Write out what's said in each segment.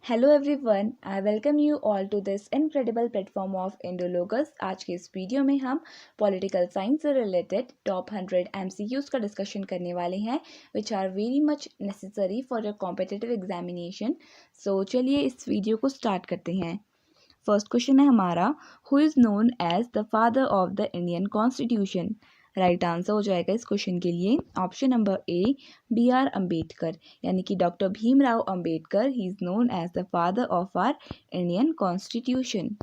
Hello everyone, I welcome you all to this incredible platform of Indologus. आज के इस video में हम पॉलिटिकल साइंस से रिलेटेड टॉप 100 एमसीक्यूज का डिस्कशन करने वाले हैं which are very much necessary for your competitive examination. So चलिए इस वीडियो को स्टार्ट करते हैं। फर्स्ट क्वेश्चन है हमारा, who is known as the father of the Indian constitution. Right answer हो जाएगा इस क्वेश्चन के लिए option number A, B R Ambedkar, यानी कि doctor Bhimrao Ambedkar. He is known as the father of our Indian constitution.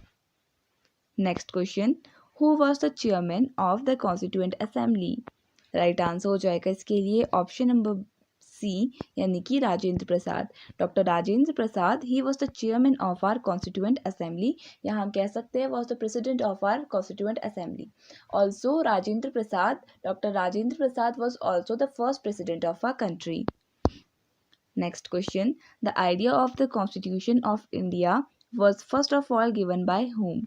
Next question, who was the chairman of the constituent assembly. Right answer हो जाएगा इसके लिए ऑप्शन नंबर सी, यानी कि Rajendra Prasad. Doctor Rajendra Prasad, he was the chairman of our constituent assembly, या हम कह सकते हैं was the president of our constituent assembly. Also Rajendra Prasad, doctor Rajendra Prasad was also the first president of our country. Next question, the idea of the constitution of India was first of all given by whom।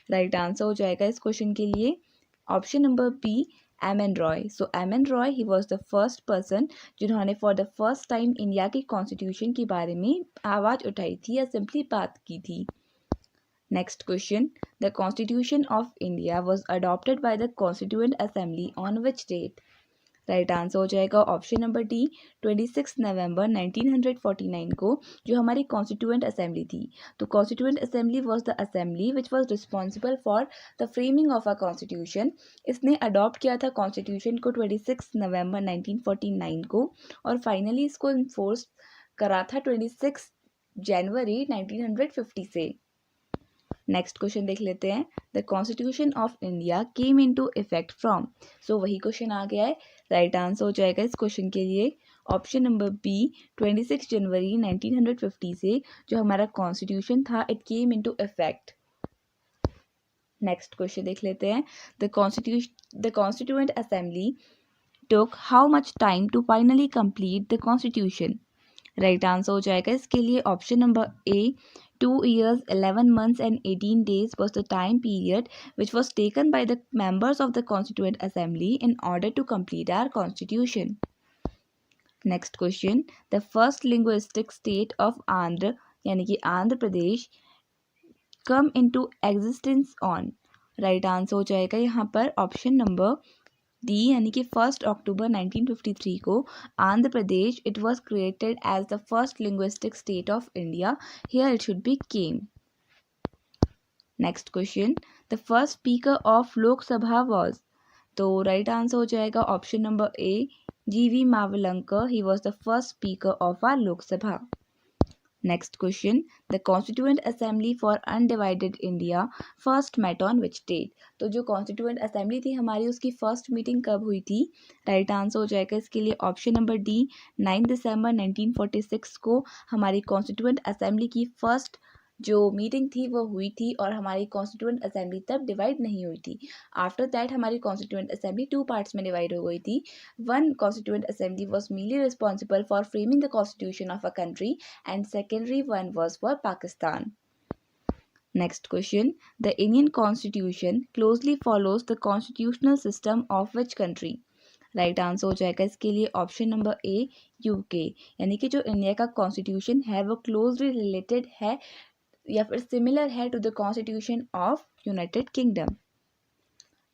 Right answer हो जाएगा इस question के लिए option number B, M N Roy. So M N Roy, he was the first person जिन्होंने for the first time India की constitution के बारे में आवाज़ उठाई थी या सिंपली बात की थी। Next question, the constitution of India was adopted by the constituent assembly on which date. Right answer हो जाएगा ऑप्शन नंबर डी, 26 नवंबर 1949 को, जो हमारी कॉन्स्टिट्यूएंट असेंबली थी। तो constituent assembly was the assembly which was responsible for the framing of a constitution. इसने adopt किया था कॉन्स्टिट्यूशन को 26 नवंबर 1949 को, और फाइनली इसको इन्फोर्स करा था 26 जनवरी 1950 से। नेक्स्ट क्वेश्चन देख लेते हैं, the constitution of India came into effect from. So वही क्वेश्चन आ गया है। राइट आंसर हो जाएगा इस क्वेश्चन के लिए ऑप्शन नंबर बी, 26 जनवरी 1950 से जो हमारा कॉन्स्टिट्यूशन था, it came into effect. Next question देख लेते हैं, the constituent assembly took how much time to finally complete the constitution. Right answer हो जाएगा इसके लिए option number A, 2 years 11 months and 18 days was the time period which was taken by the members of the Constituent Assembly in order to complete our constitution. Next question, the first linguistic state of Andhra यानी कि Andhra Pradesh come into existence on। Right answer हो जाएगा यहाँ पर option number D, यानी कि 1 October 1953 को Andhra Pradesh it was created as the first linguistic state of India. Here it should be came. Next question, the first speaker of Lok Sabha was. तो right answer हो जाएगा option number A, G V. Mavalankar. He was the first speaker of our Lok Sabha. Next question, the constituent assembly for undivided India first met on which date. तो जो constituent assembly थी हमारी, उसकी first meeting कब हुई थी। राइट आंसर हो जाएगा इसके लिए ऑप्शन नंबर डी, 9 दिसंबर 1946 को हमारी कॉन्स्टिट्यूएंट असेंबली की फर्स्ट जो मीटिंग थी वो हुई थी, और हमारी कॉन्स्टिट्यूएंट असेंबली तब डिवाइड नहीं हुई थी। आफ्टर दैट हमारी कॉन्स्टिट्यूएंट असेंबली 2 पार्ट्स में डिवाइड हो गई थी। One constituent assembly was mainly responsible for framing the constitution of a country and secondary one was for Pakistan. Next question, the Indian constitution closely follows the constitutional system of which country। Right answer हो जाएगा इसके लिए option number ए, UK, यानी कि जो India का constitution है वो क्लोजली रिलेटेड है या फिर सिमिलर है to the constitution of United Kingdom.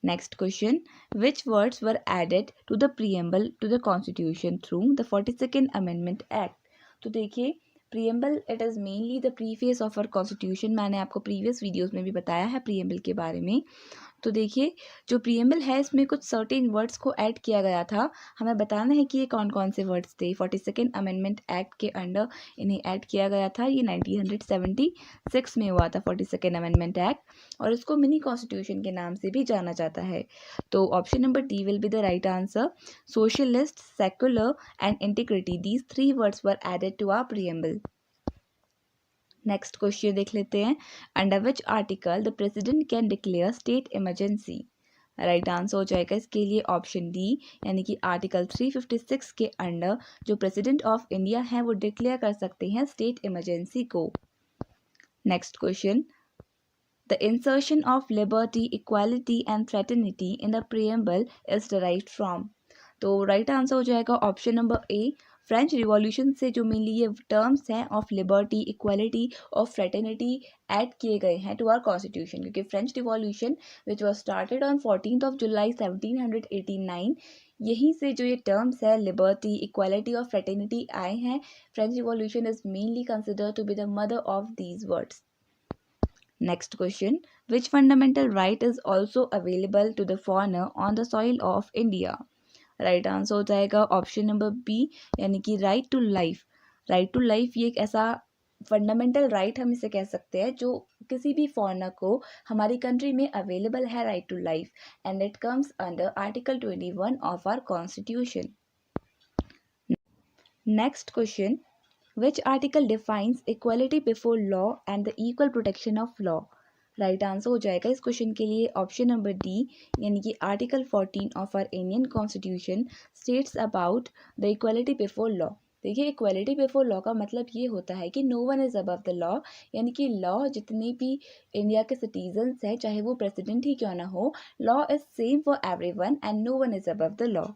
Next question, which words were added to the preamble to the constitution through the 42nd amendment act. तो देखिए, preamble it is mainly the preface of our constitution. मैंने आपको previous videos में भी बताया है preamble के बारे में। तो देखिए, जो प्रीएम्बल है इसमें कुछ सर्टेन वर्ड्स को ऐड किया गया था। हमें बताना है कि ये कौन कौन से वर्ड्स थे। 42nd अमेंडमेंट एक्ट के अंडर इन्हें ऐड किया गया था। ये 1976 में हुआ था 42nd अमेंडमेंट एक्ट, और इसको मिनी कॉन्स्टिट्यूशन के नाम से भी जाना जाता है। तो option number D will be the right answer. Socialist, secular and integrity, these 3 words were added to our preamble. Next question देख लेते हैं, under which article the president can declare state emergency. Right answer हो जाएगा इसके लिए option D, यानी कि article 356 के अंडर जो प्रेसिडेंट ऑफ इंडिया है वो डिक्लेयर कर सकते हैं स्टेट इमरजेंसी को। Next question, the insertion of liberty, equality and fraternity in the preamble is derived from. तो राइट आंसर हो जाएगा ऑप्शन नंबर ए, फ्रेंच रिवॉल्यूशन से जो मेनली ये टर्म्स हैं ऑफ लिबर्टी, इक्वलिटी और फ्रेटर्निटी ऐड किए गए हैं टू आवर कॉन्स्टिट्यूशन, क्योंकि French revolution which was started on 14 जुलाई 1789, यहीं से जो ये टर्म्स है लिबर्टी, इक्वालिटी और फ्रेटर्निटी आए हैं. French revolution is mainly considered to be the mother of these words. Next question. Which fundamental right is also available to the foreigner on the soil of India? Right answer हो जाएगा option number B, यानी कि right to life. Right to life ये एक ऐसा fundamental right हम इसे कह सकते हैं जो किसी भी फॉरेनर को हमारी कंट्री में अवेलेबल है, right to life, and it comes under article 21 of our constitution. Next question. Which article defines equality before law and the equal protection of law? Right answer हो जाएगा इस क्वेश्चन के लिए option number D, यानी कि article 14 of our Indian constitution states about the equality before law. देखिए, equality before law का मतलब ये होता है कि no one is above the law, यानी कि लॉ जितने भी इंडिया के सिटीजन्स हैं, चाहे वो प्रेसिडेंट ही क्यों ना हो, law is same for everyone and no one is above the law.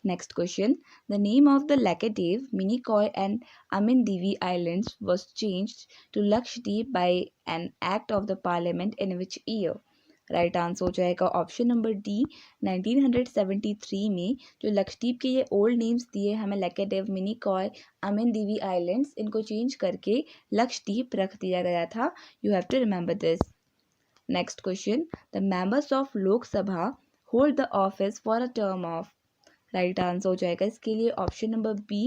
Next question. The name of the Laccadive, Minicoy and Amindivi Islands was changed to Lakshadweep by an act of the parliament in which year? Right answer हो जाएगा option number D. 1973 में जो लक्षद्वीप के ये old names दिए हमें Laccadive, Minicoy, Amindivi islands, इनको change करके लक्षद्वीप रख दिया गया था. You have to remember this. Next question. The members of Lok Sabha hold the office for a term of. Right answer हो जाएगा इसके लिए ऑप्शन नंबर बी,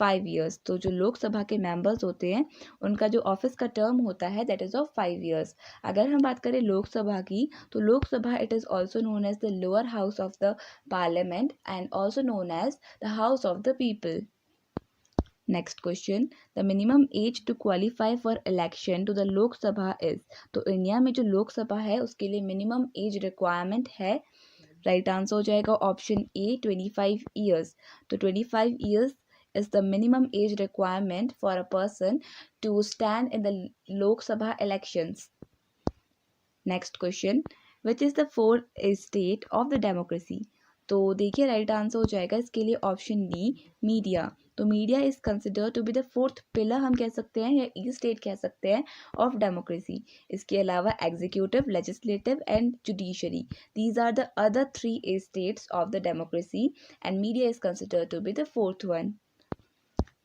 5 ईयर्स. तो जो लोकसभा के मेंबर्स होते हैं उनका जो ऑफिस का टर्म होता है दैट इज़ ऑफ 5 ईयर्स. अगर हम बात करें लोकसभा की, तो Lok Sabha it is also known as the lower house of the parliament and also known as the house of the people. Next question. The minimum age to qualify for election to the Lok Sabha is. तो India में जो लोकसभा है उसके लिए minimum age requirement है. Right answer हो जाएगा option A, 25 years. तो 25 years is the minimum age requirement for a person to stand in the Lok Sabha elections. Next question. Which is the fourth state of the democracy? तो देखिए, right answer हो जाएगा इसके लिए option D, media. तो media is considered to be the fourth pillar हम कह सकते हैं, या ई स्टेट कह सकते हैं ऑफ डेमोक्रेसी. इसके अलावा executive, legislative and judiciary, these are the other 3 states of the democracy and media is considered to be the fourth one.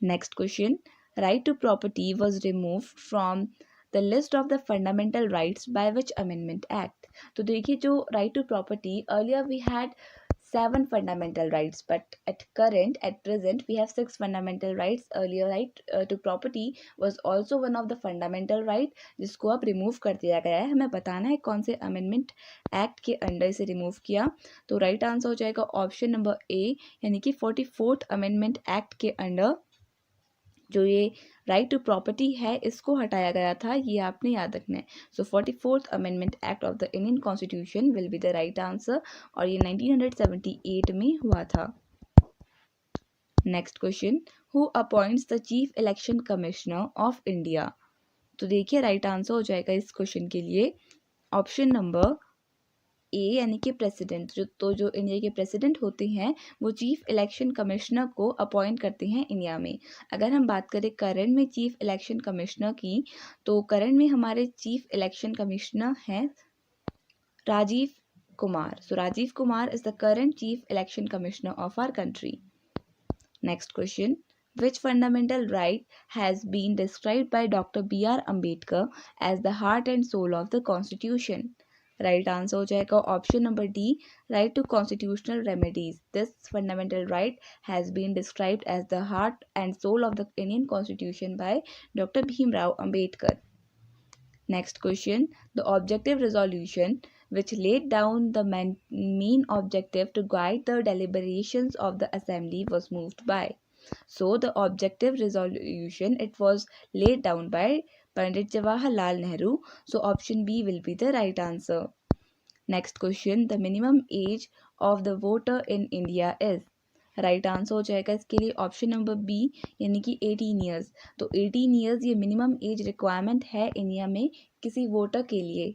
Next question. Right to property was removed from the list of the fundamental rights by which amendment act. तो देखिए, जो right to property earlier we had 7 fundamental rights, but at present we have 6 fundamental rights. Earlier right to property was also one of the fundamental right, जिसको अब remove कर दिया गया है. हमें बताना है कौन से अमेंडमेंट एक्ट के अंडर से रिमूव किया. तो राइट आंसर हो जाएगा ऑप्शन नंबर ए, यानी कि 44th अमेंडमेंट एक्ट के अंडर जो ये राइट टू प्रॉपर्टी है इसको हटाया गया था. ये आपने याद रखना है. सो 44th amendment act of the Indian constitution will be the right answer, और ये 1978 में हुआ था. Next question. Who appoints the chief election commissioner of India. तो देखिए, राइट आंसर हो जाएगा इस क्वेश्चन के लिए ऑप्शन नंबर ए, यानी कि प्रेसिडेंट. जो इंडिया के प्रेसिडेंट होते हैं वो चीफ इलेक्शन कमिश्नर को अपॉइंट करते हैं इंडिया में. अगर हम बात करें करंट में चीफ इलेक्शन कमिश्नर की, तो करंट में हमारे चीफ इलेक्शन कमिश्नर हैं Rajiv Kumar. So Rajiv Kumar is the current chief election commissioner of our country. Next question. Which fundamental right has been described by Dr. B.R. Ambedkar as the heart and soul of the Constitution? Right answer हो जाएगा option number D, right to constitutional remedies. This fundamental right has been described as the heart and soul of the Indian constitution by doctor Bhimrao Ambedkar. Next question. The objective resolution which laid down the main objective to guide the deliberations of the assembly was moved by. So the objective resolution, it was laid down by Pandit Jawaharlal Nehru. So option B will be the right answer. Next question. The minimum age of the voter in India is. Right answer हो जाएगा इसके लिए option number B, यानी कि 18 years. तो 18 years ये minimum age requirement है India में किसी वोटर के लिए.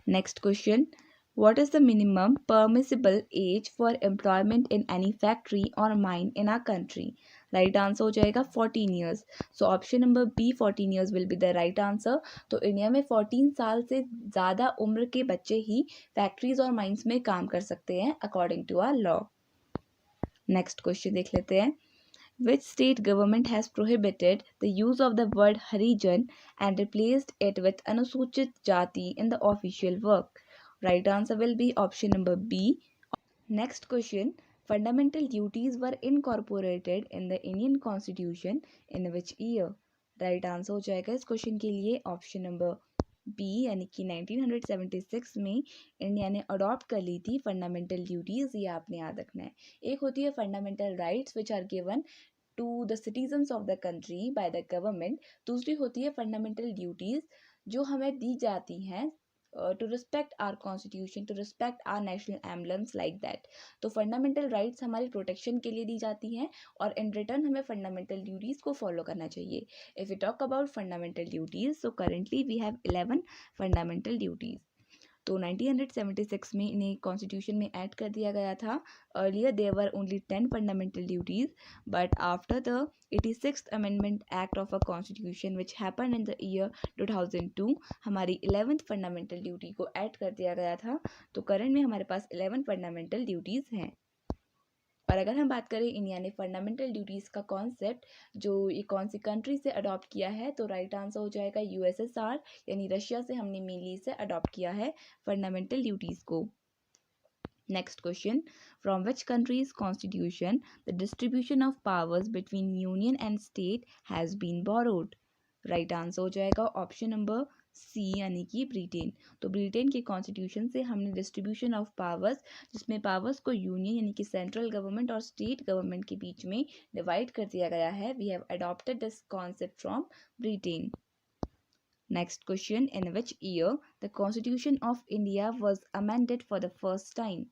Next question. What is the minimum permissible age for employment in any factory or mine in our country? Right answer हो जाएगा 14 years. So option number B 14 years will be the right answer. तो India में 14 साल से ज़्यादा उम्र के बच्चे ही फैक्ट्रीज और माइंस में काम कर सकते हैं according to our law. Next question देख लेते हैं. Which state government has prohibited the use of the word Harijan and replaced it with Anusuchit Jati in the official work? Right answer will be option number B. Next question. Fundamental duties were incorporated in the Indian Constitution in which year? Right answer हो जाएगा इस question के लिए option number B यानी कि 1976 में India ने adopt कर ली थी फंडामेंटल ड्यूटीज़. ये आपने याद रखना है. एक होती है fundamental rights which are given to the citizens of the country by the government. दूसरी होती है फंडामेंटल ड्यूटीज़ जो हमें दी जाती हैं to respect our constitution, to respect our national emblems like that. तो फंडामेंटल राइट्स हमारी प्रोटेक्शन के लिए दी जाती हैं और इन रिटर्न हमें फंडामेंटल ड्यूटीज़ को फॉलो करना चाहिए. If you talk about fundamental duties, so currently we have 11 fundamental duties. तो 1976 में इन्हें कॉन्स्टिट्यूशन में ऐड कर दिया गया था. Earlier there were only 10 fundamental duties, but after the 86th amendment act of a constitution which happen in the year 2002 हमारी 11th fundamental duty को ऐड कर दिया गया था. तो करंट में हमारे पास 11 फंडामेंटल ड्यूटीज़ हैं. और अगर हम बात करें इंडिया ने फंडामेंटल ड्यूटीज़ का कॉन्सेप्ट जो ये कौन सी कंट्री से अडॉप्ट किया है, तो राइट आंसर हो जाएगा यूएसएसआर यानी रशिया से हमने मेनली इसे अडॉप्ट किया है फंडामेंटल ड्यूटीज़ को. Next question. From which countries constitution the distribution of powers between union and state has been borrowed? Right answer हो जाएगा ऑप्शन नंबर सी यानी कि ब्रिटेन. तो ब्रिटेन के कॉन्स्टिट्यूशन से हमने डिस्ट्रीब्यूशन ऑफ पावर्स जिसमें पावर्स को यूनियन यानी कि सेंट्रल गवर्नमेंट और स्टेट गवर्नमेंट के बीच में डिवाइड कर दिया गया है. We have adopted this concept from Britain. Next question. In which year the constitution of India was amended for the first time?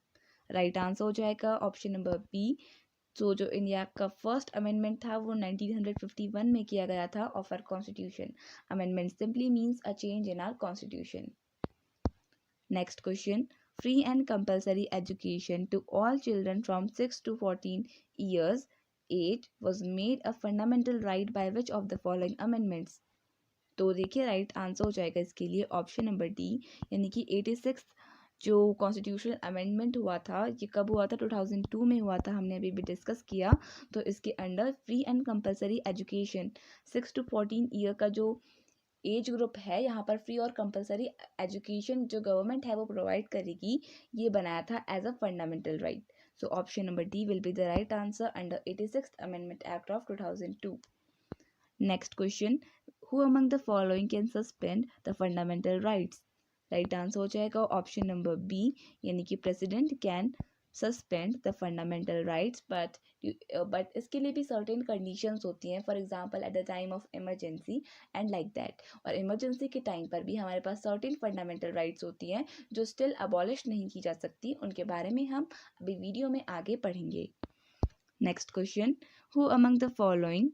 Right answer हो जाएगा ऑप्शन नंबर बी. तो जो इंडिया का फर्स्ट अमेंडमेंट था वो 1951 में किया गया था of our constitution. Amendment simply means a change in our constitution. Next question. Free and compulsory education to all children from 6 to 14 years age was made a fundamental right by which of the following amendments? तो देखिए right answer हो जाएगा इसके लिए option number D यानी कि 86 जो constitutional amendment हुआ था ये कब हुआ था? 2002 में हुआ था. हमने अभी भी डिस्कस किया. तो इसके under free and compulsory education 6 to 14 year का जो एज ग्रुप है यहाँ पर फ्री और कंपलसरी एजुकेशन जो गवर्नमेंट है वो प्रोवाइड करेगी, ये बनाया था as a fundamental right. So option number D will be the right answer under 86th amendment act of 2002. Next question. Who among the following can suspend the fundamental rights? Right answer हो जाएगा option number B यानी कि president can suspend the fundamental rights but इसके लिए भी certain conditions होती हैं. For example at the time of emergency and like that. और इमरजेंसी के टाइम पर भी हमारे पास सर्टेन फंडामेंटल राइट्स होती हैं जो स्टिल अबॉलिश नहीं की जा सकती. उनके बारे में हम अभी वीडियो में आगे पढ़ेंगे. Next question. Who among the following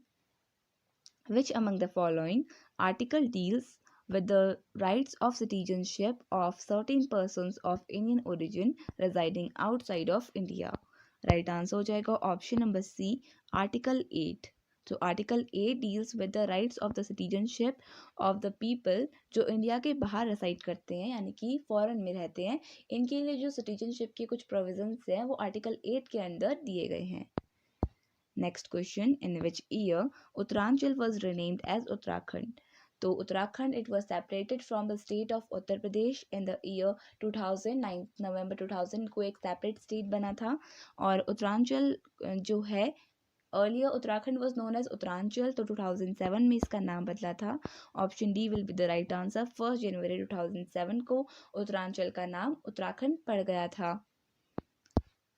Which among the following article deals with the rights of citizenship of certain persons of Indian origin residing outside of India? Right answer हो जाएगा ऑप्शन नंबर सी article 8. तो article 8 deals with the rights of the citizenship of the people जो India के बाहर रेसाइड करते हैं यानी कि फॉरेन में रहते हैं. इनके लिए जो सिटीजनशिप के कुछ प्रोविजंस हैं वो आर्टिकल 8 के अंदर दिए गए हैं. Next question. In which year Uttaranchal was renamed as Uttarakhand? तो Uttarakhand it was separated from the state of Uttar Pradesh in the year 2000. 9 November 2000 को एक सेपरेट स्टेट बना था. और उत्तरांचल जो है earlier Uttarakhand was known as Uttaranchal. तो 2007 में इसका नाम बदला था. Option D will be the right answer. 1 जनवरी 2007 को उत्तरांचल का नाम उत्तराखंड पड़ गया था.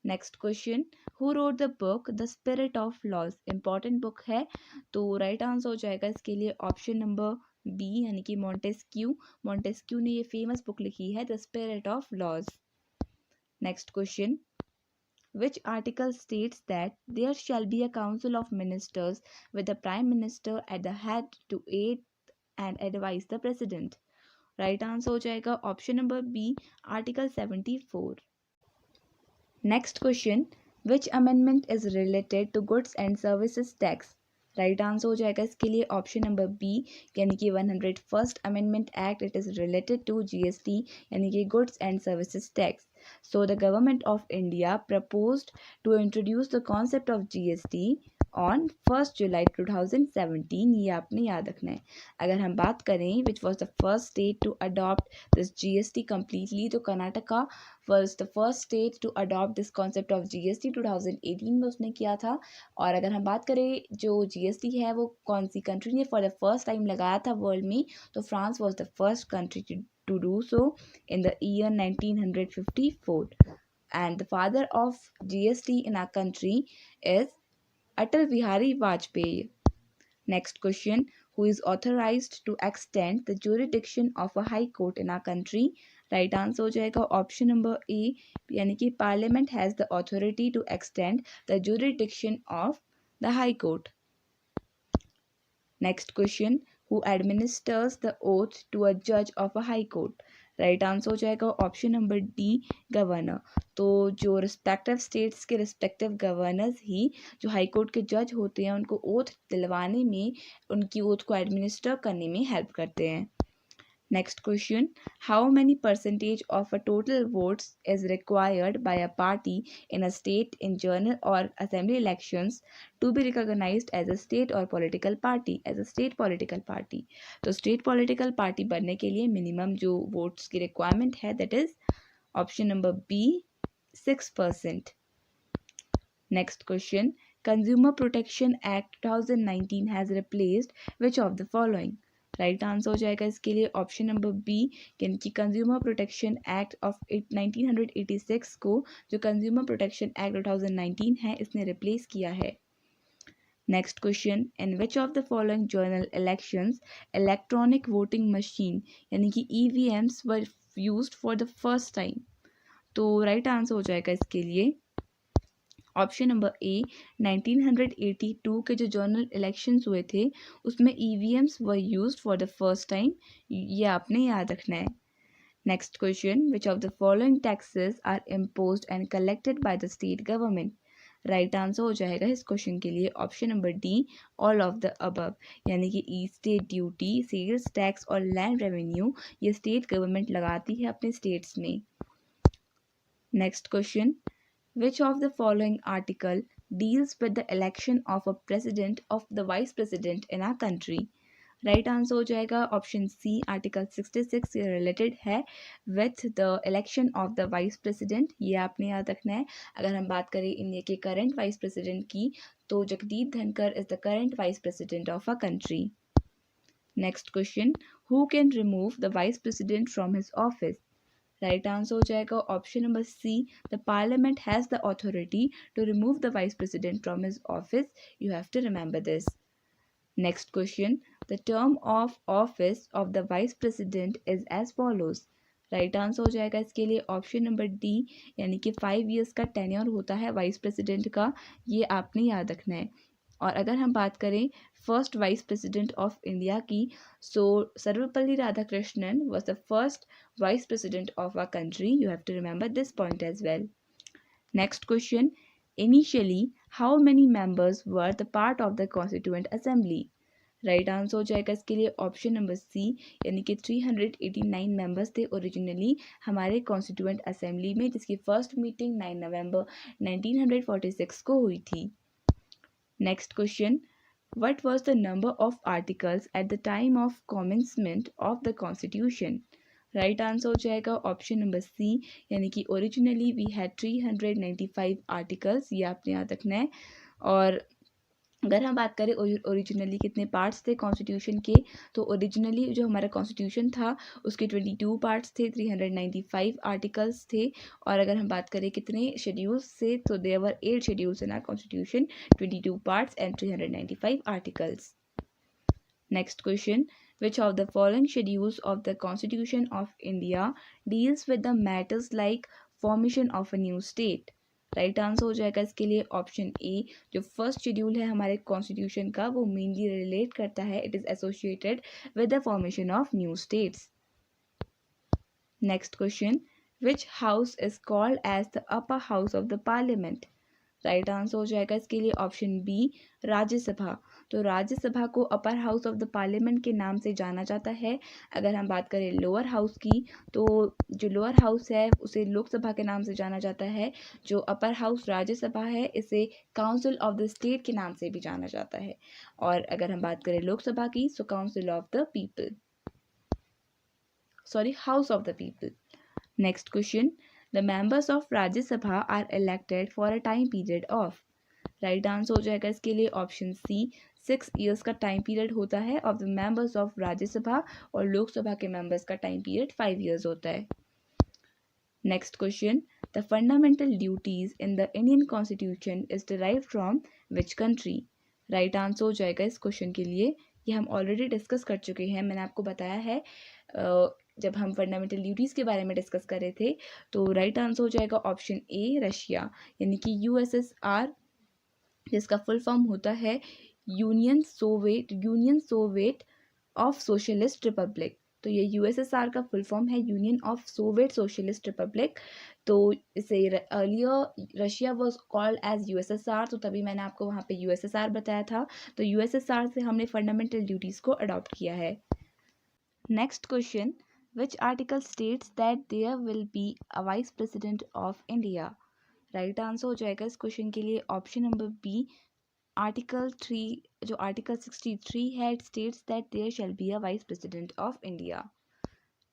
Next question. Who wrote the book the spirit of laws? Important book है. तो राइट आंसर हो जाएगा इसके लिए ऑप्शन नंबर बी यानी कि मॉन्टेस्क्यू. मॉन्टेस्क्यू ने ये फेमस बुक लिखी है the spirit of laws. Next question. Which article states that there shall be a council of ministers with the prime minister at the head to aid and advise the president? Right answer हो जाएगा option number B, article 74। Next question, which amendment is related to goods and services tax? Right answer हो जाएगा इसके लिए option number B, यानी कि 101st amendment act, it is related to GST, यानी कि goods and services tax. So the government of India proposed to introduce the concept of GST on 1st July 2017. ये आपने याद रखना है. अगर हम बात करें which was the first state to adopt this GST completely, तो Karnataka was the first state to adopt this concept of GST 2018 में उसने किया था. और अगर हम बात करें जो GST है वो कौन सी कंट्री ने फॉर द फर्स्ट टाइम लगाया था वर्ल्ड में, तो France was the first country to do so in the year 1954. And the father of GST in our country is Atal Bihari Vajpayee. Next question, who is authorized to extend the jurisdiction of a high court in our country? Right answer हो जाएगा option number A, यानी कि parliament has the authority to extend the jurisdiction of the high court. Next question, who administers the oath to a judge of a high court? Right answer हो जाएगा option number D, governor. तो जो respective states के respective governors ही जो high court के जज होते हैं उनको ओथ दिलवाने में, उनकी ओथ को एडमिनिस्टर करने में हेल्प करते हैं. Next question, how many percentage of a total votes is required by a party in a state in general or assembly elections to be recognized as a state or political party? As a state political party. तो state political party बनने के लिए minimum जो votes की requirement है that is option number B, 6%. Next question, Consumer Protection Act 2019 has replaced which of the following? Right answer हो जाएगा इसके लिए ऑप्शन नंबर बी, यानी कि कंज्यूमर प्रोटेक्शन एक्ट ऑफ 1986 को जो कंज्यूमर प्रोटेक्शन एक्ट 2019 है इसने रिप्लेस किया है. Next question, in which of the following general elections electronic voting machine यानी कि EVMs were used for the first time? तो राइट आंसर हो जाएगा इसके लिए ऑप्शन नंबर ए, 1982 के जो जनरल इलेक्शंस हुए थे उसमें EVMs were used for the first time. ये आपने याद रखना है. Next question, which of the following taxes are imposed and collected by the state government? Right answer हो जाएगा इस क्वेश्चन के लिए option number D, all of the above, यानी कि स्टेट ड्यूटी, सेल्स टैक्स और लैंड रेवेन्यू ये state government लगाती है अपने स्टेट्स में. Next question, which of the following article deals with the election of a president of the vice president in our country? Right answer हो जाएगा option सी, article 66 से related है with the election of the vice president. ये आपने याद रखना है. अगर हम बात करें इंडिया के करंट वाइस प्रेसिडेंट की तो Jagdeep Dhankhar is the current vice president of a country. Next question, who can remove the vice president from his office? Right answer हो जाएगा option number C, the parliament has the authority to remove the vice president from his office. You have to remember this. Next question, the term of office of the vice president is as follows. Right answer हो जाएगा इसके लिए option number D, यानी कि 5 years का tenure होता है vice president का. ये आपने याद रखना है. और अगर हम बात करें first vice president of India की, so Sarvepalli Radhakrishnan was the first vice president of our country. You have to remember this point as well. Next question, initially how many members were the part of the constituent assembly? Right answer हो जाएगा इसके लिए option number C, यानी कि 389 members थे originally हमारे constituent assembly में, जिसकी फर्स्ट मीटिंग 9 नवंबर 1946 को हुई थी. Next question, what was the number of articles at the time of commencement of the constitution? Right answer हो जाएगा ऑप्शन नंबर सी, यानी कि ओरिजिनली वी हैड 395 आर्टिकल्स. ये आपने याद रखना है. और अगर हम बात करें ओरिजिनली कितने पार्ट्स थे कॉन्स्टिट्यूशन के, तो ओरिजिनली जो हमारा कॉन्स्टिट्यूशन था उसके 22 पार्ट्स थे, 395 आर्टिकल्स थे. और अगर हम बात करें कितने शेड्यूल्स से, तो there were 8 schedules in our constitution, 22 parts and 395 articles. Next question, which of the following schedules of the Constitution of India deals with the matters like formation of a new state? Right answer हो जाएगा इसके लिए option A, जो first schedule है हमारे constitution का वो mainly relate करता है, it is associated with the formation of new states. Next question, which house is called as the upper house of the parliament? Right answer हो जाएगा इसके लिए ऑप्शन बी, राज्यसभा। तो राज्यसभा को अपर हाउस ऑफ द पार्लियामेंट के नाम से जाना जाता है। अगर हम बात करें लोअर हाउस की, तो जो लोअर हाउस है उसे लोकसभा के नाम से जाना जाता है। जो अपर हाउस राज्यसभा है इसे काउंसिल ऑफ द स्टेट के नाम से भी जाना जाता है। और अगर हम बात करें लोकसभा की, so council of the people, sorry, house of the people. Next question, the members of Rajya Sabha are elected for a time period of? Right answer हो जाएगा इसके लिए ऑप्शन सी, 6 years का टाइम पीरियड होता है of the members of Rajya Sabha, और लोकसभा के members का टाइम पीरियड 5 years होता है। Next question, the fundamental duties in the Indian constitution is derived from which country? Right answer हो जाएगा इस क्वेश्चन के लिए, ये हम ऑलरेडी डिस्कस कर चुके हैं, मैंने आपको बताया है जब हम फंडामेंटल ड्यूटीज़ के बारे में डिस्कस कर रहे थे। तो राइट आंसर हो जाएगा ऑप्शन ए, रशिया, यानी कि यूएसएसआर, जिसका फुल फॉर्म होता है union soviet of socialist republic. तो ये यूएसएसआर का फुल फॉर्म है, union of soviet socialist republic. तो इसे earlier Russia was called as USSR, तो तभी मैंने आपको वहाँ पे यूएसएसआर बताया था। तो यूएसएसआर से हमने फंडामेंटल ड्यूटीज़ को अडॉप्ट किया है। Next question, which article states that there will be a vice president of India? Right answer हो जाएगा इस क्वेश्चन के लिए ऑप्शन नंबर बी, आर्टिकल 3। जो आर्टिकल 63 है, it states that there shall be a vice president of India.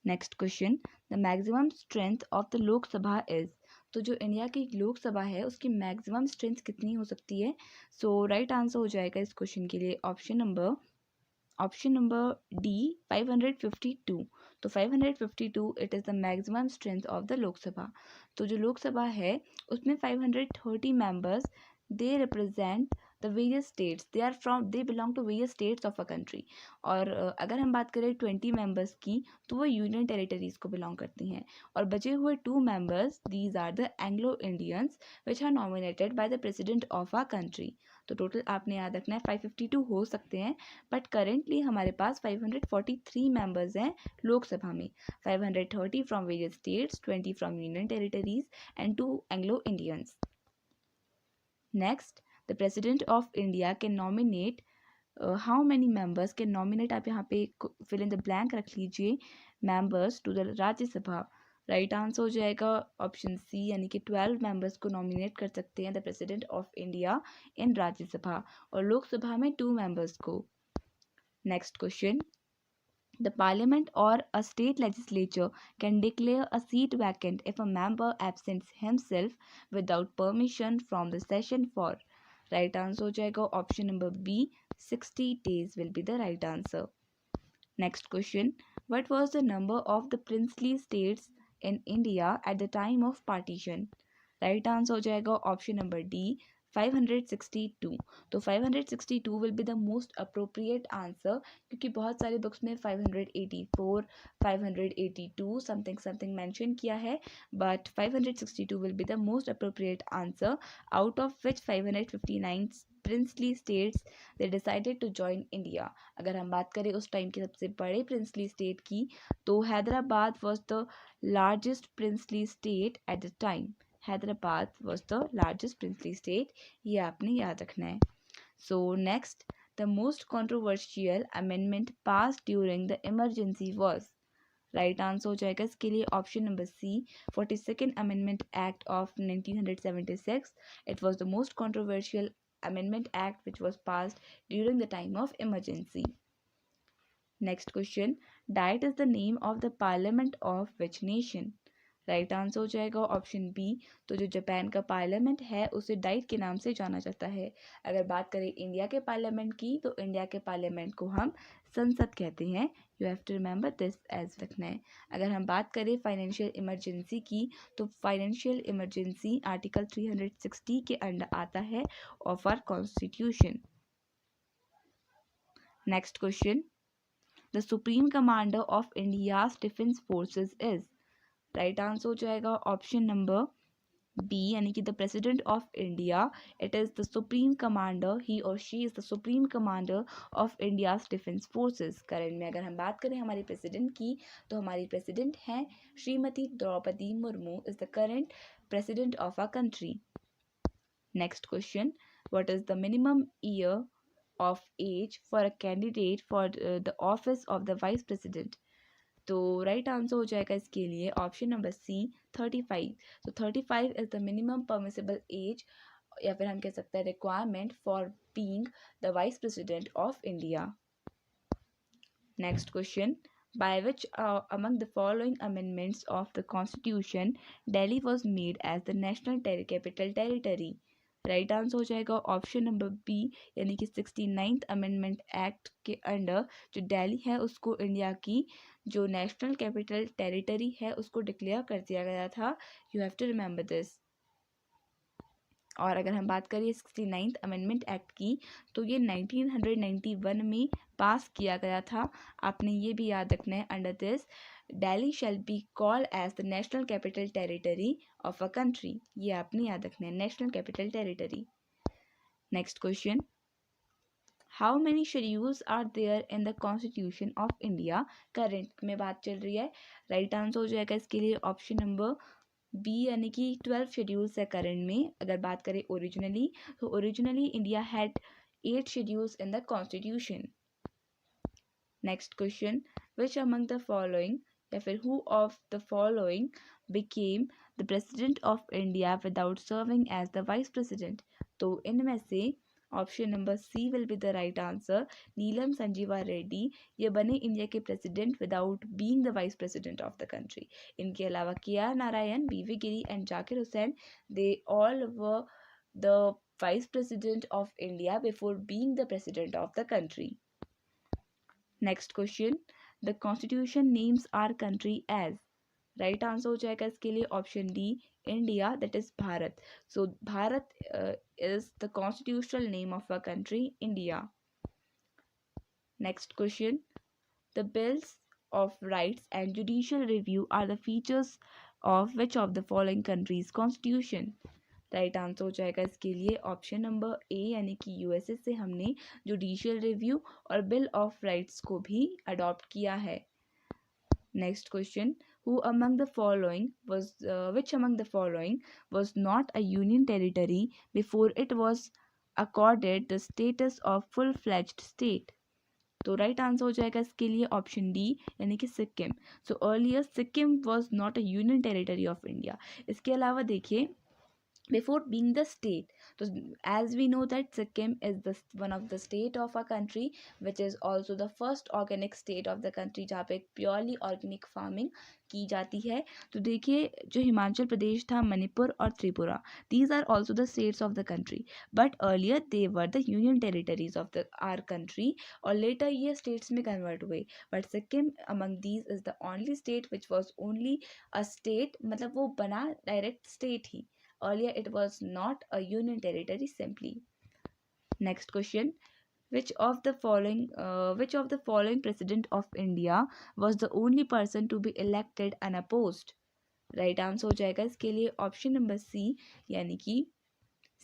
Next question, the maximum strength of the Lok Sabha is? तो जो India की लोकसभा है उसकी मैक्सिमम स्ट्रेंथ कितनी हो सकती है? सो राइट आंसर हो जाएगा इस क्वेश्चन के लिए ऑप्शन नंबर डी, 552। तो 552 it is the maximum strength of the Lok Sabha. तो जो लोकसभा है उसमें 530 members, they represent the various states, they belong to various states of a country. और अगर हम बात करें 20 मेंबर्स की, तो वो यूनियन टेरिटरीज को बिलोंग करती हैं। और बचे हुए 2 members, these are the anglo indians which are nominated by the president of a country. तो टोटल आपने याद रखना है 552 हो सकते हैं, बट करेंटली हमारे पास 543 मेंबर्स हैं लोकसभा में। 530 from various states, 20 from union territories and 2 anglo indians. Next, the president of India can nominate how many members can nominate? आप यहाँ पे फिल इन द ब्लैंक रख लीजिए, members to the Rajya Sabha. Right answer हो जाएगा option C, यानी कि 12 members को नॉमिनेट कर सकते हैं the president of India in Rajya Sabha, और लोकसभा में 2 मेंबर्स को। Next question, the parliament or a state legislature can declare a seat vacant if a member absents himself without permission from the session for? Right answer हो जाएगा option number B, 60 days will be the right answer. Next question, what was the number of the princely states in India at the time of partition? Right answer हो जाएगा option number D, 562। तो 562 will be the most appropriate answer, क्योंकि बहुत सारे books में 584, 582 something something mention किया है, but 562 will be the most appropriate answer, out of which 559 princely states they decided to join India. अगर हम बात करें उस टाइम के सबसे बड़े प्रिंसली स्टेट की, तो Hyderabad was the largest princely state at the time. Hyderabad was the largest princely state, ये आपने याद रखना है। So next, the most controversial amendment pass during the emergency was? Right answer हो जाएगा इसके लिए option number C, 42nd amendment act of 1976। It was the most controversial amendment act which was passed during the time of emergency. Next question, Diet is the name of the parliament of which nation? Right answer हो जाएगा option B. तो जो Japan का parliament है उसे diet के नाम से जाना जाता है। अगर बात करें इंडिया के पार्लियामेंट की, तो इंडिया के पार्लियामेंट को हम संसद कहते हैं। You have to remember this as रखना है। अगर हम बात करें फाइनेंशियल इमरजेंसी की, तो फाइनेंशियल इमरजेंसी आर्टिकल 360 के अंडर आता है of our constitution. Next question, the supreme commander of India's defence forces is? Right answer हो जाएगा ऑप्शन नंबर बी यानी कि the president of India, it is the supreme commander, he और she is the supreme commander of India's defence forces. Current में अगर हम बात करें हमारी प्रेसिडेंट की, तो हमारी प्रेसिडेंट हैं Shrimati Draupadi Murmu is the current president of our country. Next question, what is the minimum year of age for a candidate for the office of the vice president? तो राइट आंसर हो जाएगा इसके लिए ऑप्शन नंबर सी 35। तो 35 is the minimum permissible age, या फिर हम कह सकते हैं requirement for being the vice president of India. Next question, by which among the following amendments of the constitution Delhi was made as the national capital territory? Right answer हो जाएगा option number B यानी कि 69th amendment act के under जो दिल्ली है उसको India की जो नेशनल कैपिटल टेरिटरी है उसको डिक्लेयर कर दिया गया था। You have to remember this. और अगर हम बात करें 69th अमेंडमेंट एक्ट की, तो ये 1991 में पास किया गया था। आपने ये भी याद रखना है, under this Delhi shall be called as the national capital territory of a country. ये आपने याद रखना है, national capital territory. Next question, how many schedules are there in the constitution of India? Current में बात चल रही है। राइट आंसर हो जाएगा इसके लिए ऑप्शन नंबर बी यानी कि 12 शेड्यूल्स है करंट में। अगर बात करें ओरिजिनली, तो originally India had 8 schedules in the constitution. Next question, which among the following या फिर who of the following became the president of India without serving as the vice president? तो इनमें से option number C will be the right answer, Neelam Sanjiva Reddy ये बने India के president without being the vice president of the country. इनके अलावा K R Narayan, V V Giri and Zakir Hussain, they all were the vice president of India before being the president of the country. Next question, the constitution names our country as? Right answer हो जाएगा इसके लिए option D, India, that is Bharat. So Bharat is the constitutional name of our country, India. Next question, the bills of rights and judicial review are the features of which of the following countries constitution? Right answer हो जाएगा इसके लिए option number A यानी कि USA से हमने judicial review और bill of rights को भी अडॉप्ट किया है। Next question, who among the following was which among the following was not a union territory before it was accorded the status of full-fledged state? तो right answer हो जाएगा इसके लिए option D यानी कि Sikkim. So earlier Sikkim was not a union territory of India. इसके अलावा देखिए before being the state, so as we know that Sikkim is the one of the state of our country which is also the first organic state of the country जहाँ पे purely organic farming की जाती है। तो देखिए जो हिमाचल प्रदेश था, मणिपुर और Tripura, these are also the states of the country but earlier they were the union territories of the our country और later ये states में convert हुए। but Sikkim among these is the only state which was only a state, मतलब वो बना direct state he. Earlier it was not a union territory simply. Next question, which of the following president of India was the only person to be elected unopposed? Right answer हो जाएगा इसके लिए option number C यानी कि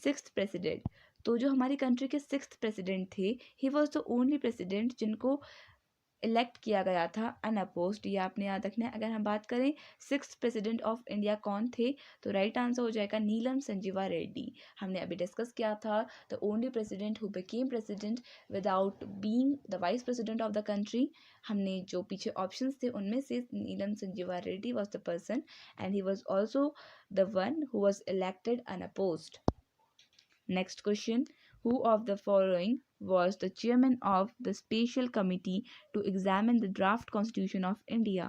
6th president. तो जो हमारी country के 6th प्रेसिडेंट थे, ही वॉज द ओनली प्रेसिडेंट जिनको इलेक्ट किया गया था अनअपोज्ड। ये आपने याद रखना है। अगर हम बात करें 6th प्रेसिडेंट ऑफ इंडिया कौन थे, तो राइट आंसर हो जाएगा नीलम संजीवा रेड्डी। हमने अभी डिस्कस किया था the only president who became president without being the vice president of the country. हमने जो पीछे ऑप्शंस थे उनमें से Neelam Sanjiva Reddy was the person and he was also the one who was elected unopposed. Next question, who of the following was the chairman of the special committee to examine the draft constitution of India?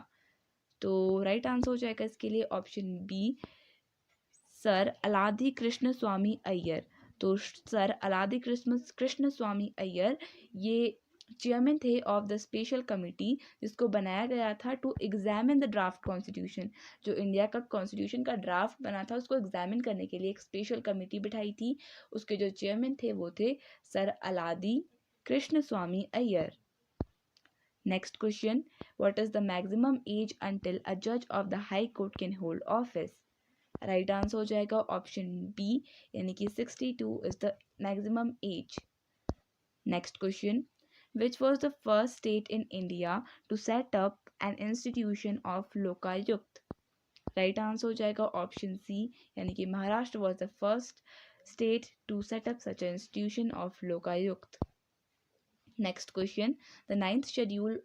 तो right answer हो जाएगा इसके लिए option B, sir Alladi Krishnaswami Iyer. तो sir Alladi Krishnaswami Iyer ये chairman थे of the special committee जिसको बनाया गया था to examine the draft constitution. जो इंडिया का कॉन्स्टिट्यूशन का ड्राफ्ट बना था उसको एग्जामिन करने के लिए एक स्पेशल कमेटी बिठाई थी। उसके जो चेयरमैन थे वो थे sir Alladi Krishnaswami Ayyar. Next question, what is the maximum age until a जज of the high court can hold office? Right answer हो जाएगा ऑप्शन बी, यानी कि 62 is the maximum age. Next question, which was the first state in India to set up an institution of Lokayukta? Right answer हो जाएगा option C, यानी कि Maharashtra was the first state to set up such an institution of Lokayukta. Next question, the ninth schedule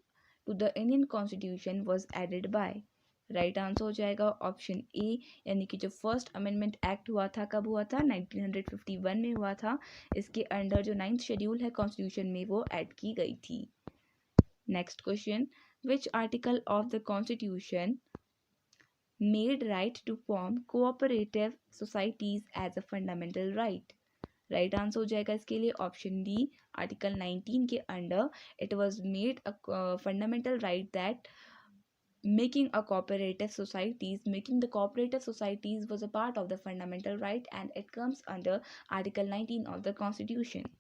to the Indian constitution was added by? Right answer हो जाएगा option ए, यानी कि जो first amendment act हुआ था कब हुआ था, 1951 में हुआ था। इसके अंडर जो नाइन्थ शेड्यूल है कॉन्स्टिट्यूशन में वो ऐड की गई थी। Next question, which article of the constitution made right to form cooperative societies as a fundamental right? Right answer हो जाएगा इसके लिए ऑप्शन डी, आर्टिकल 19 के under it was made a fundamental right that making the cooperative societies was a part of the fundamental right, and it comes under article 19 of the constitution.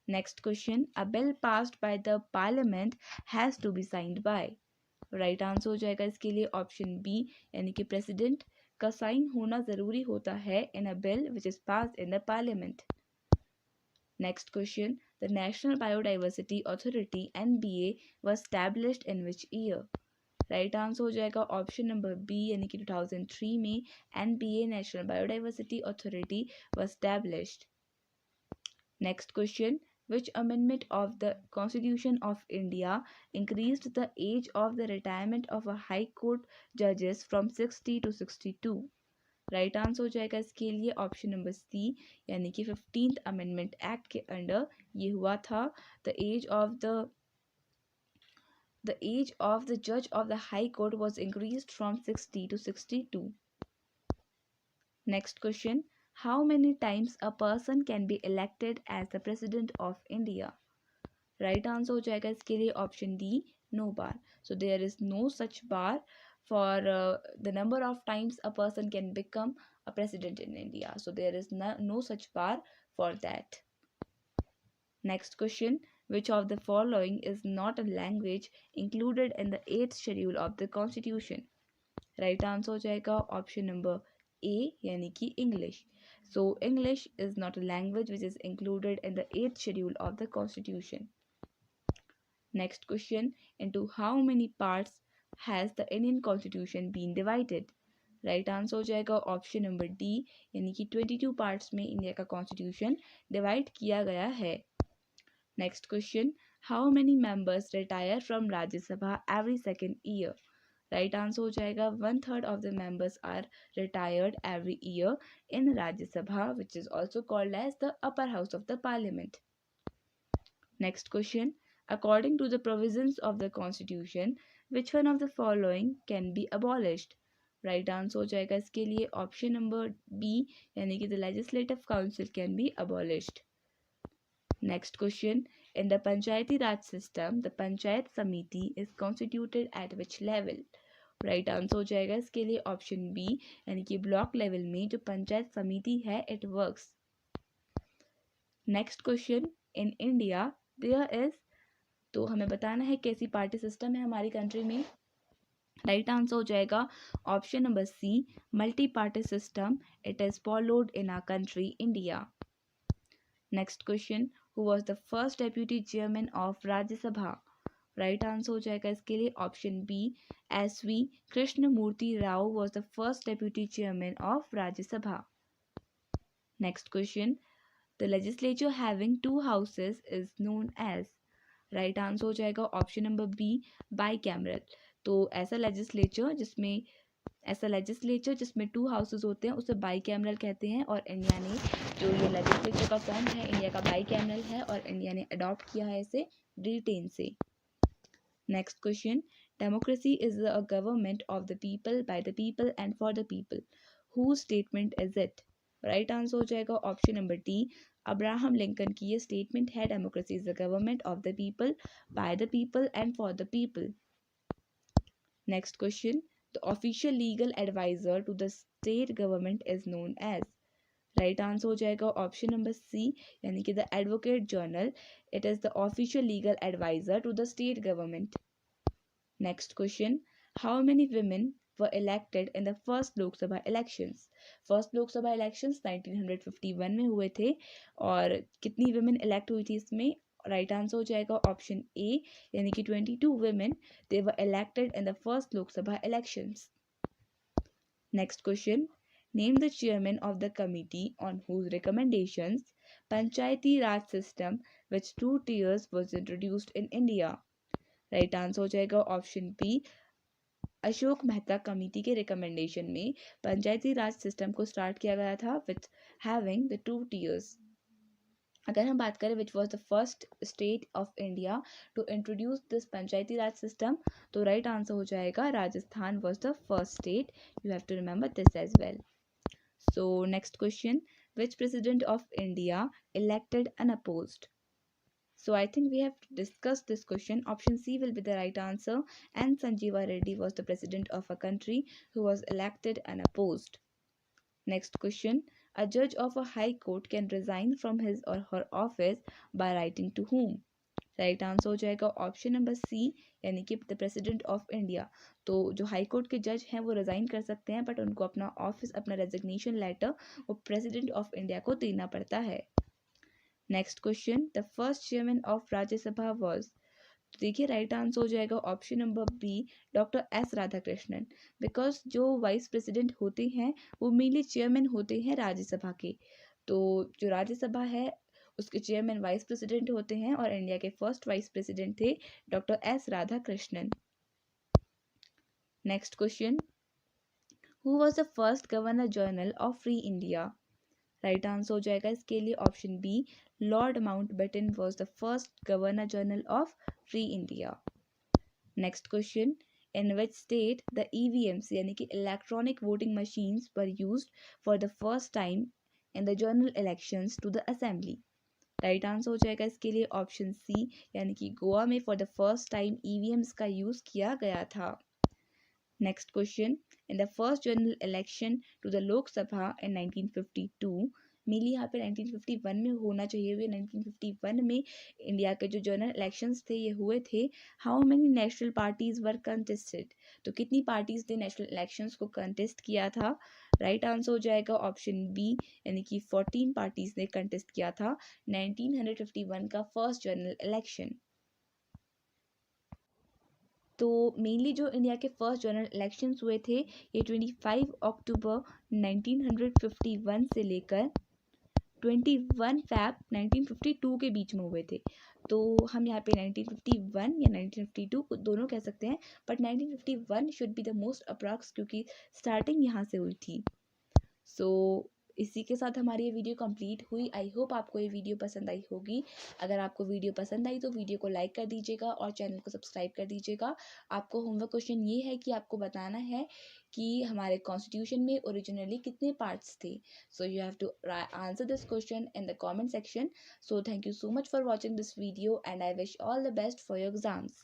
Next question, a bill passed by the parliament has to be signed by? Right answer हो जाएगा इसके लिए option B, यानी कि president का sign होना जरूरी होता है in a bill which is passed in the parliament. Next question, the national biodiversity authority (NBA) was established in which year? Right answer हो जाएगा ऑप्शन नंबर बी, यानी कि 2003 में NBA national biodiversity authority was established। Next question, which amendment of the Constitution of India increased the age of the retirement of a high court judges from 60 to 62? Right answer हो जाएगा इसके लिए option number C, यानी कि 15th amendment act के under ये हुआ था। द एज ऑफ द जज of the high court was increased from 60 to 62. Next question, how many times a person can be elected as the president of India? Right answer हो जाएगा इसके लिए option D, no bar. So there is no such bar for the number of times a person can become a president in India, so there is no such bar for that. Next question, which of the following is not a language included in the 8th schedule of the constitution? Right answer हो जाएगा option number A, यानी कि English. So English is not a language which is included in the 8th schedule of the constitution. Next question, into how many parts has the Indian constitution been divided? Right answer हो जाएगा option number D, यानी कि 22 parts में India का constitution divide किया गया है। Next question, how many members retire from Rajya Sabha every second year? Right answer हो जाएगा 1/3 of the members are retired every year in Rajya Sabha, which is also called as the upper house of the parliament. Next question, according to the provisions of the constitution, which one of the following can be abolished? Right answer हो जाएगा इसके लिए option number B, यानी कि the legislative council can be abolished. Next question, in the Panchayati Raj system the panchayat samiti is constituted at which level? Right answer हो जाएगा इसके लिए ऑप्शन बी, यानी कि ब्लॉक लेवल में जो पंचायत समिति है it works. Next question, in India there is, तो हमें बताना है कैसी पार्टी सिस्टम है हमारी कंट्री में। राइट आंसर हो जाएगा option number C, multi party system it is followed in our country India. Next question, who was the first deputy chairman of Rajya Sabha? Right answer हो जाएगा इसके लिए option B, SV Krishnamurthy Rao was the first deputy chairman of Rajya Sabha. Next question, the legislature having 2 houses is known as? Right answer हो जाएगा option number B, bicameral. तो ऐसा legislature जिसमें 2 houses होते हैं उसे बाई कैमरल कहते हैं, और इंडिया ने जो ये लेजिस्लेचर का फॉर्म है इंडिया का बाई कैमरल है, और इंडिया ने अडॉप्ट किया है इसे ब्रिटेन से। Next question, democracy is a government of the people by the people and for the people, who statement is it? Right answer हो जाएगा option number D, Abraham Lincoln की ये स्टेटमेंट है, democracy is the government of the people by the people and for the people. Next question, the official legal advisor to the state government is known as? Right answer हो जाएगा option number C, यानी कि the advocate general, it is the official legal advisor to the state government. Next question, how many women were elected in the first Lok Sabha elections? First Lok Sabha elections 1951 में हुए थे और कितनी women elect हुई थी इसमें? राइट आंसर हो जाएगा ऑप्शन ए, यानी कि 22 women they were elected in the first Lok Sabha elections. Next question. Name the chairman of the committee on whose recommendations Panchayati Raj system with 2 tiers was introduced in India. Right answer हो जाएगा option B, Ashok Mehta committee के recommendation में Panchayati Raj system को start किया गया था with having the 2 tiers. अगर हम बात करें which was the first state of India to introduce this Panchayati Raj system, तो राइट आंसर हो जाएगा Rajasthan was the first state. You have to remember this as well. So next question, which president of India elected unopposed? So I think we have discussed this question. Option C will be the right answer, and Sanjeeva Reddy was the president of a country who was elected unopposed. Next question, a judge of a high court can resign from his or her office by writing to whom? Right answer हो जाएगा option number C, यानी कि the president of India. तो जो high court के जज हैं वो रिज़ाइन कर सकते हैं, बट उनको अपना ऑफिस, अपना रेजिग्नेशन लेटर वो प्रेसिडेंट ऑफ इंडिया को देना पड़ता है. Next question, the first chairman of Rajya Sabha was, तो देखिए राइट आंसर हो जाएगा option number B, doctor S Radhakrishnan. Because जो वाइस प्रेसिडेंट होते हैं वो मेनली चेयरमैन होते हैं राज्यसभा के. तो जो राज्यसभा है उसके चेयरमैन वाइस प्रेसिडेंट होते हैं और इंडिया के फर्स्ट वाइस प्रेसिडेंट थे doctor S Radhakrishnan. Next question, who was the first governor general of free India? Right answer हो जाएगा इसके लिए option B, lord Mountbatten was the first governor general of free India. Next question, in which state the EVMs यानी कि electronic voting machines were used for the first time in the general elections to the assembly? Right answer हो जाएगा इसके लिए option C, यानी कि गोवा में for the first time EVMs का यूज़ किया गया था. Next question, in the first general election to the Lok Sabha in 1952, mainly यहाँ पे 1951 में होना चाहिए हुए, 1951 में इंडिया के जो जनरल इलेक्शंस थे ये हुए थे. How many national parties were contested? तो कितनी पार्टीज ने नेशनल इलेक्शंस को कंटेस्ट किया था? राइट आंसर हो जाएगा ऑप्शन बी, यानी कि 14 पार्टीज ने कंटेस्ट किया था 1951 का फर्स्ट जनरल इलेक्शन. तो मेनली जो इंडिया के फर्स्ट जनरल इलेक्शंस हुए थे ये 25 अक्टूबर 1951 से लेकर 21 फैब 1952 के बीच में हुए थे. तो हम यहाँ पे 1951 या 1952 दोनों कह सकते हैं, but 1951 should be the most approx क्योंकि स्टार्टिंग यहाँ से हुई थी. सो इसी के साथ हमारी ये वीडियो कंप्लीट हुई. आई होप आपको ये वीडियो पसंद आई होगी. अगर आपको वीडियो पसंद आई तो वीडियो को लाइक कर दीजिएगा और चैनल को सब्सक्राइब कर दीजिएगा. आपको होमवर्क क्वेश्चन ये है कि आपको बताना है कि हमारे कॉन्स्टिट्यूशन में ओरिजिनली कितने पार्ट्स थे. So you have to answer this question in the comment section. So thank you so much for watching this video and I wish all the best for your exams.